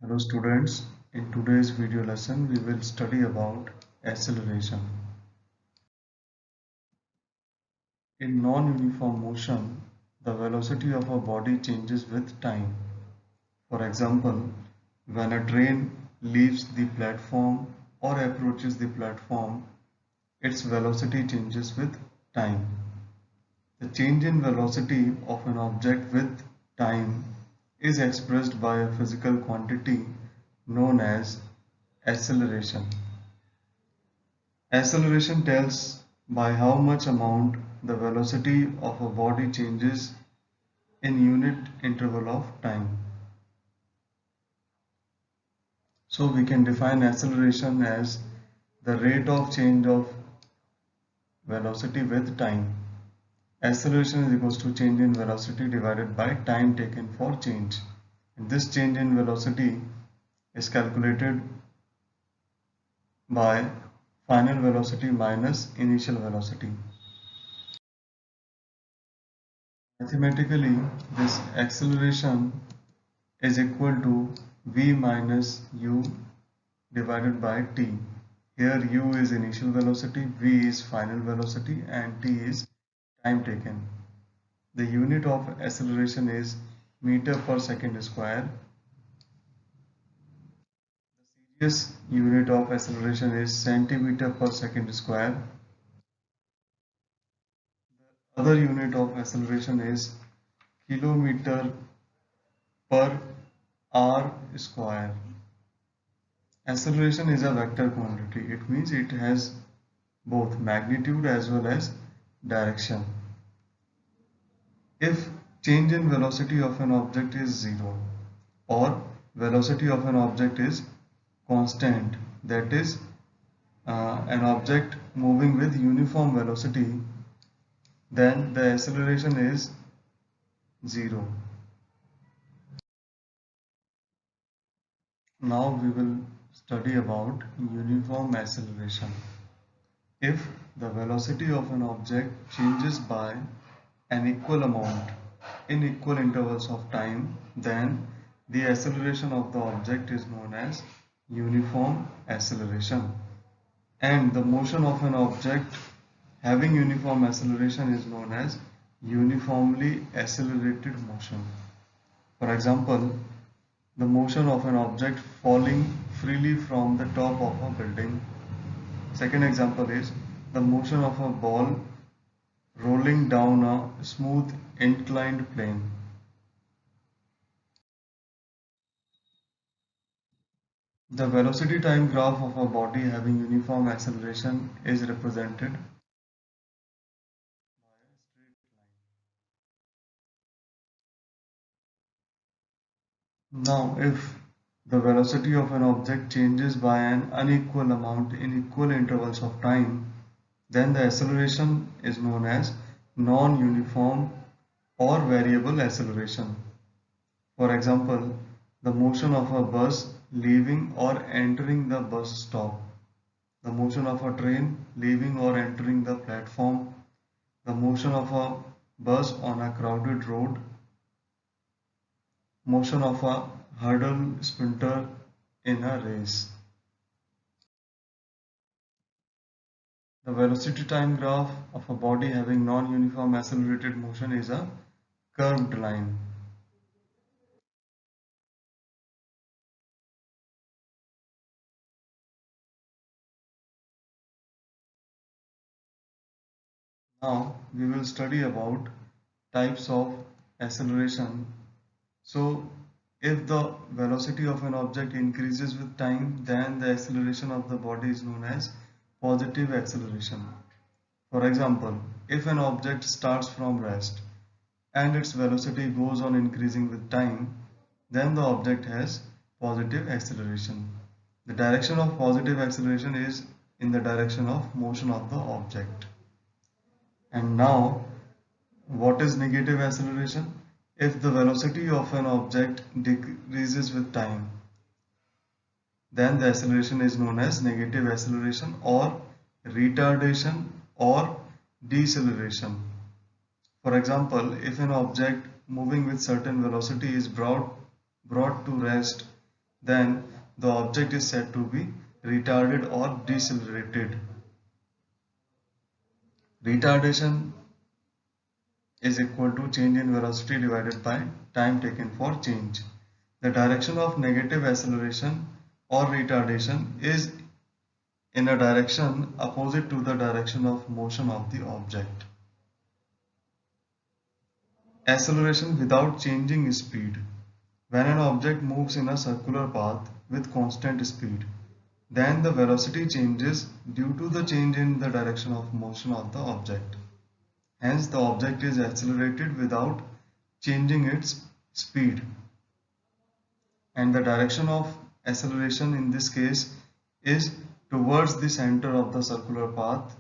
Hello students, in today's video lesson we will study about acceleration. In non-uniform motion, the velocity of a body changes with time. For example, when a train leaves the platform or approaches the platform, its velocity changes with time. The change in velocity of an object with time is expressed by a physical quantity known as acceleration. Acceleration tells by how much amount the velocity of a body changes in unit interval of time. So we can define acceleration as the rate of change of velocity with time. Acceleration is equals to change in velocity divided by time taken for change. And this change in velocity is calculated by final velocity minus initial velocity. Mathematically, this acceleration is equal to v minus u divided by t. Here u is initial velocity, v is final velocity and t is time taken. The unit of acceleration is meter per second square. The serious unit of acceleration is centimeter per second square. The other unit of acceleration is kilometer per hour square. Acceleration is a vector quantity. It means it has both magnitude as well as direction. If change in velocity of an object is zero or velocity of an object is constant, that is an object moving with uniform velocity, then the acceleration is zero. Now we will study about uniform acceleration. If the velocity of an object changes by an equal amount in equal intervals of time, then the acceleration of the object is known as uniform acceleration. And the motion of an object having uniform acceleration is known as uniformly accelerated motion. For example, the motion of an object falling freely from the top of a building. Second example is the motion of a ball rolling down a smooth inclined plane. The velocity time graph of a body having uniform acceleration is represented by a straight line. Now, if the velocity of an object changes by an unequal amount in equal intervals of time, then the acceleration is known as non-uniform or variable acceleration. For example, the motion of a bus leaving or entering the bus stop, the motion of a train leaving or entering the platform, the motion of a bus on a crowded road, motion of a hurdle sprinter in a race. The velocity time graph of a body having non-uniform accelerated motion is a curved line. Now we will study about types of acceleration. So if the velocity of an object increases with time, then the acceleration of the body is known as positive acceleration. For example, if an object starts from rest and its velocity goes on increasing with time, then the object has positive acceleration. The direction of positive acceleration is in the direction of motion of the object. And now, what is negative acceleration? If the velocity of an object decreases with time, then the acceleration is known as negative acceleration or retardation or deceleration. For example, if an object moving with certain velocity is brought to rest, then the object is said to be retarded or decelerated. Retardation is equal to change in velocity divided by time taken for change. The direction of negative acceleration or retardation is in a direction opposite to the direction of motion of the object. Acceleration without changing speed. When an object moves in a circular path with constant speed, then the velocity changes due to the change in the direction of motion of the object. Hence, the object is accelerated without changing its speed. And the direction of acceleration in this case is towards the center of the circular path